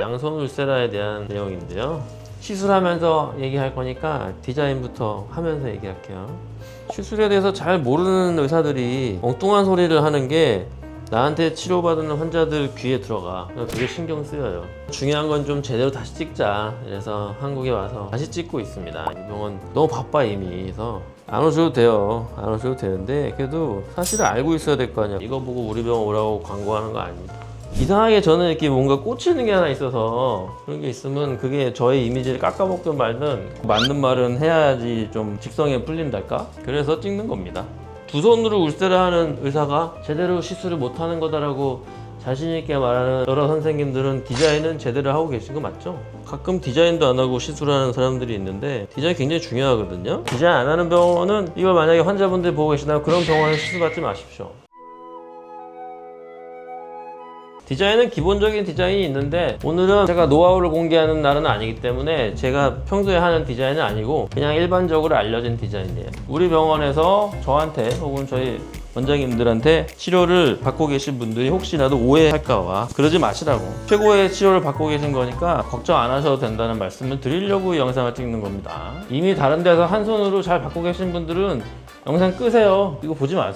양손 울세라에 대한 내용인데요. 시술하면서 얘기할 거니까 디자인부터 하면서 얘기할게요. 시술에 대해서 잘 모르는 의사들이 엉뚱한 소리를 하는 게 나한테 치료받는 환자들 귀에 들어가. 되게 신경 쓰여요. 중요한 건 좀 제대로 다시 찍자. 그래서 한국에 와서 다시 찍고 있습니다. 이 병원 너무 바빠 이미. 그래서 안 오셔도 돼요. 안 오셔도 되는데 그래도 사실을 알고 있어야 될 거 아니야. 이거 보고 우리 병원 오라고 광고하는 거 아닙니다. 이상하게 저는 이렇게 뭔가 꽂히는 게 하나 있어서 그런 게 있으면 그게 저의 이미지를 깎아먹든 말든 맞는 말은 해야지 좀 직성에 풀린달까? 그래서 찍는 겁니다. 두 손으로 울세라 하는 의사가 제대로 시술을 못하는 거다라고 자신있게 말하는 여러 선생님들은 디자인은 제대로 하고 계신 거 맞죠? 가끔 디자인도 안 하고 시술하는 사람들이 있는데 디자인 굉장히 중요하거든요. 디자인 안 하는 병원은 이걸 만약에 환자분들이 보고 계시다면 그런 병원에 시술받지 마십시오. 디자인은 기본적인 디자인이 있는데 오늘은 제가 노하우를 공개하는 날은 아니기 때문에 제가 평소에 하는 디자인은 아니고 그냥 일반적으로 알려진 디자인이에요. 우리 병원에서 저한테 혹은 저희 원장님들한테 치료를 받고 계신 분들이 혹시라도 오해할까봐 그러지 마시라고. 최고의 치료를 받고 계신 거니까 걱정 안 하셔도 된다는 말씀을 드리려고 이 영상을 찍는 겁니다. 이미 다른 데서 한 손으로 잘 받고 계신 분들은 영상 끄세요. 이거 보지 마세요.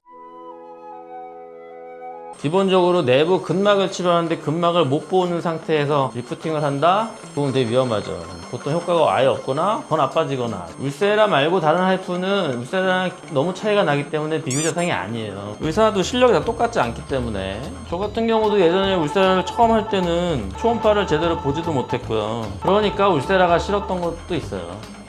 기본적으로 내부 근막을 치료하는데 근막을 못 보는 상태에서 리프팅을 한다? 그건 되게 위험하죠. 보통 효과가 아예 없거나 더 나빠지거나. 울세라 말고 다른 하이프는 울세라랑 너무 차이가 나기 때문에 비교 대상이 아니에요. 의사도 실력이 다 똑같지 않기 때문에. 저 같은 경우도 예전에 울세라를 처음 할 때는 초음파를 제대로 보지도 못했고요. 그러니까 울세라가 싫었던 것도 있어요.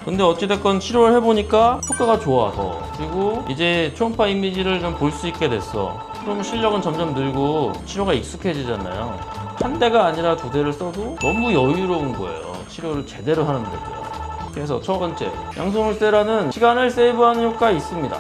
근데 어찌됐건 치료를 해보니까 효과가 좋아서 그리고 이제 초음파 이미지를 좀 볼 수 있게 됐어. 그러면 실력은 점점 늘고 치료가 익숙해지잖아요. 한 대가 아니라 두 대를 써도 너무 여유로운 거예요. 치료를 제대로 하는데도요. 그래서 첫 번째, 양손 울세라는 시간을 세이브하는 효과가 있습니다.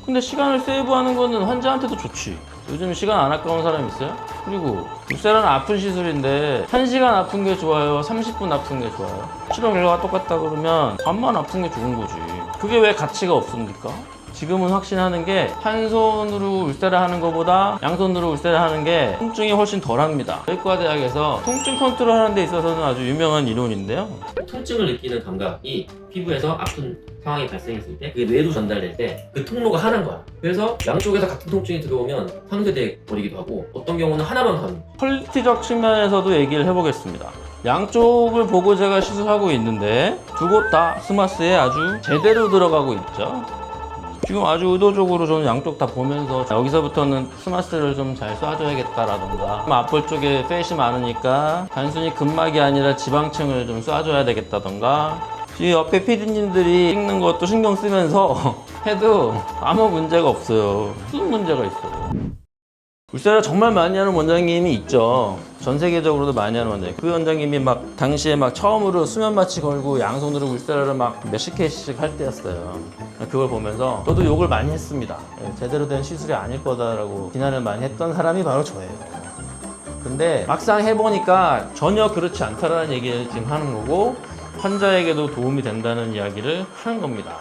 근데 시간을 세이브하는 거는 환자한테도 좋지. 요즘 시간 안 아까운 사람 있어요? 그리고 울세라는 아픈 시술인데 1시간 아픈 게 좋아요? 30분 아픈 게 좋아요? 치료 결과가 똑같다 그러면 반만 아픈 게 좋은 거지. 그게 왜 가치가 없습니까? 지금은 확신하는 게 한 손으로 울세라 하는 것보다 양손으로 울세라 하는 게 통증이 훨씬 덜합니다. 외과대학에서 통증 컨트롤 하는 데 있어서는 아주 유명한 이론인데요. 통증을 느끼는 감각이 피부에서 아픈 상황이 발생했을 때 그게 뇌로 전달될 때 그 통로가 하나인 거야. 그래서 양쪽에서 같은 통증이 들어오면 상쇄돼 버리기도 하고 어떤 경우는 하나만 가는. 퀄리티적 측면에서도 얘기를 해보겠습니다. 양쪽을 보고 제가 시술하고 있는데 두 곳 다 스마스에 아주 제대로 들어가고 있죠. 지금 아주 의도적으로 저는 양쪽 다 보면서 여기서부터는 스마스를 좀 잘 쏴줘야겠다라던가 앞볼 쪽에 팻이 많으니까 단순히 근막이 아니라 지방층을 좀 쏴줘야 되겠다던가 이 옆에 PD님들이 찍는 것도 신경 쓰면서 해도 아무 문제가 없어요. 무슨 문제가 있어요. 울세라 정말 많이 하는 원장님이 있죠. 전 세계적으로도 많이 하는 원장님. 그 원장님이 막 당시에 막 처음으로 수면 마취 걸고 양손으로 울세라를 막 몇십 개씩 할 때였어요. 그걸 보면서 저도 욕을 많이 했습니다. 제대로 된 시술이 아닐 거다라고 비난을 많이 했던 사람이 바로 저예요. 근데 막상 해보니까 전혀 그렇지 않다라는 얘기를 지금 하는 거고 환자에게도 도움이 된다는 이야기를 하는 겁니다.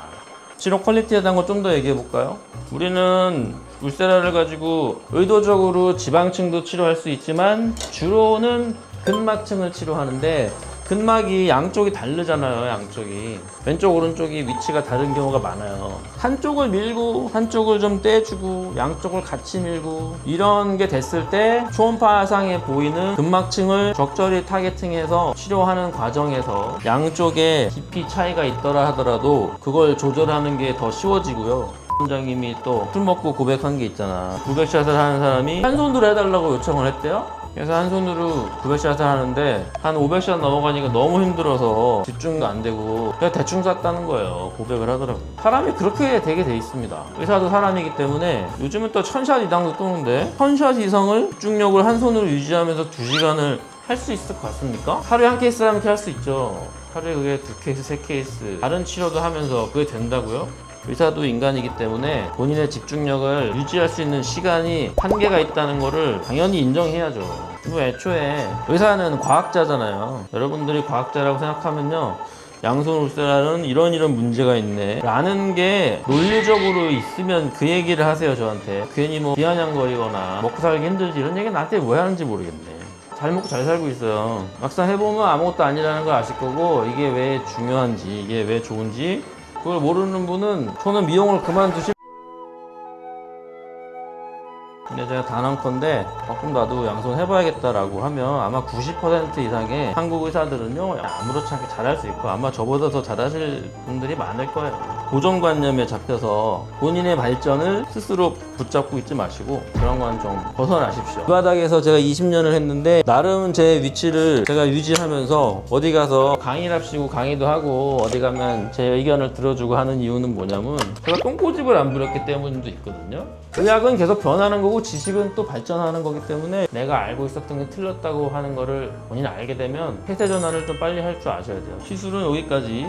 치료 퀄리티에 대한 거 좀 더 얘기해 볼까요? 우리는 울세라를 가지고 의도적으로 지방층도 치료할 수 있지만 주로는 근막층을 치료하는데 근막이 양쪽이 다르잖아요. 양쪽이 왼쪽 오른쪽이 위치가 다른 경우가 많아요. 한쪽을 밀고 한쪽을 좀 떼주고 양쪽을 같이 밀고 이런 게 됐을 때 초음파상에 보이는 근막층을 적절히 타겟팅해서 치료하는 과정에서 양쪽에 깊이 차이가 있더라 하더라도 그걸 조절하는 게 더 쉬워지고요. 원장님이 또 술 먹고 고백한 게 있잖아. 900샷을 하는 사람이 한 손으로 해달라고 요청을 했대요. 그래서 한 손으로 900샷을 하는데 한 500샷 넘어가니까 너무 힘들어서 집중도 안 되고 그냥 대충 쐈다는 거예요. 고백을 하더라고요. 사람이 그렇게 되게 돼 있습니다. 의사도 사람이기 때문에 요즘은 또 1000샷 이상도 뜨는데 1000샷 이상을 집중력을 한 손으로 유지하면서 2시간을 할 수 있을 것 같습니까? 하루에 한 케이스 하면 할 수 있죠. 하루에 그게 2케이스, 3케이스 다른 치료도 하면서 그게 된다고요? 의사도 인간이기 때문에 본인의 집중력을 유지할 수 있는 시간이 한계가 있다는 거를 당연히 인정해야죠. 그리고 애초에 의사는 과학자잖아요. 여러분들이 과학자라고 생각하면요 양손 울세라는 이런 문제가 있네 라는 게 논리적으로 있으면 그 얘기를 하세요. 저한테 괜히 뭐 비아냥거리거나 먹고 살기 힘들지 이런 얘기 나한테 왜 하는지 모르겠네. 잘 먹고 잘 살고 있어요. 막상 해보면 아무것도 아니라는 걸 아실 거고 이게 왜 중요한지 이게 왜 좋은지 그걸 모르는 분은 저는 미용을 그만두실 근데 제가 단언컨대 조금 나도 양손 해봐야겠다라고 하면 아마 90% 이상의 한국 의사들은요 아무렇지 않게 잘할 수 있고 아마 저보다 더 잘하실 분들이 많을 거예요. 고정관념에 잡혀서 본인의 발전을 스스로 붙잡고 있지 마시고 그런 건 좀 벗어나십시오. 이 바닥에서 제가 20년을 했는데 나름 제 위치를 제가 유지하면서 어디 가서 강의랍시고 강의도 하고 어디 가면 제 의견을 들어주고 하는 이유는 뭐냐면 제가 똥꼬집을 안 부렸기 때문도 있거든요. 의학은 계속 변하는 거고 지식은 또 발전하는 거기 때문에 내가 알고 있었던 게 틀렸다고 하는 거를 본인이 알게 되면 폐쇄 전환을 좀 빨리 할 줄 아셔야 돼요. 시술은 여기까지.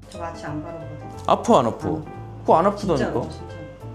저 마취 안 바르거든. 아프 안 아프? 코 안 진짜로 아프다니까? 진짜.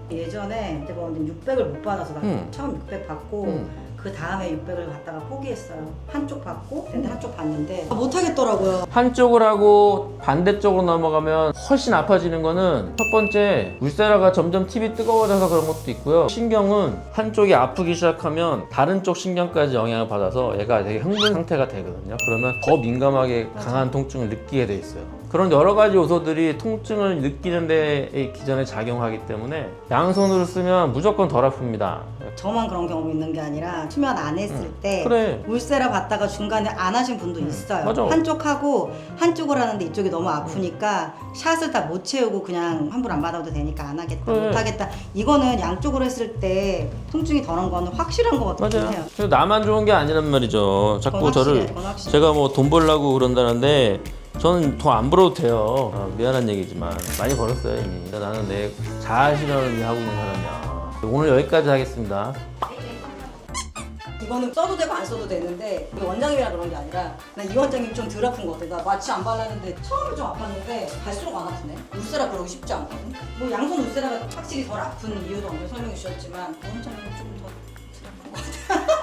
예전에 내가 600을 못 받아서 나 처음 600 받고 그 다음에 600을 받다가 포기했어요. 한쪽 받고 근데 한쪽 받는데 못 하겠더라고요. 한쪽을 하고 반대쪽으로 넘어가면 훨씬 아파지는 거는 첫 번째 울세라가 점점 팁이 뜨거워져서 그런 것도 있고요. 신경은 한쪽이 아프기 시작하면 다른 쪽 신경까지 영향을 받아서 얘가 되게 흥분 상태가 되거든요. 그러면 더 민감하게 강한 통증을 느끼게 돼 있어요. 그런 여러 가지 요소들이 통증을 느끼는 데 기전에 작용하기 때문에 양손으로 쓰면 무조건 덜 아픕니다. 저만 그런 경험이 있는 게 아니라 수면 안 했을 때 그래. 울세라 받다가 중간에 안 하신 분도 있어요. 맞아. 한쪽 하고 한쪽을 하는데 이쪽이 너무 아프니까 샷을 다 못 채우고 그냥 환불 안 받아도 되니까 안 하겠다 그래. 못 하겠다. 이거는 양쪽으로 했을 때 통증이 덜한 거는 확실한 것 같긴 맞아요. 해요. 그래서 나만 좋은 게 아니란 말이죠. 자꾸 그건 확실해, 저를 그건 확실해. 제가 뭐 돈 벌려고 그런다는데 저는 돈 안 벌어도 돼요. 미안한 얘기지만 많이 벌었어요 이미. 그러니까 나는 내 자아 실현을 위해 하고 있는 사람이야. 오늘 여기까지 하겠습니다. 이거는 써도 되고 안 써도 되는데 우리 원장님이라 그런 게 아니라 난 이 원장님 좀 덜 아픈 것 같아. 나 마취 안 발랐는데 처음에 좀 아팠는데 갈수록 안 아프네. 울세라 그러기 쉽지 않거든. 뭐 양손 울세라가 확실히 덜 아픈 이유도 먼저 설명해 주셨지만 원장님은 좀 더 덜 아픈 것 같아.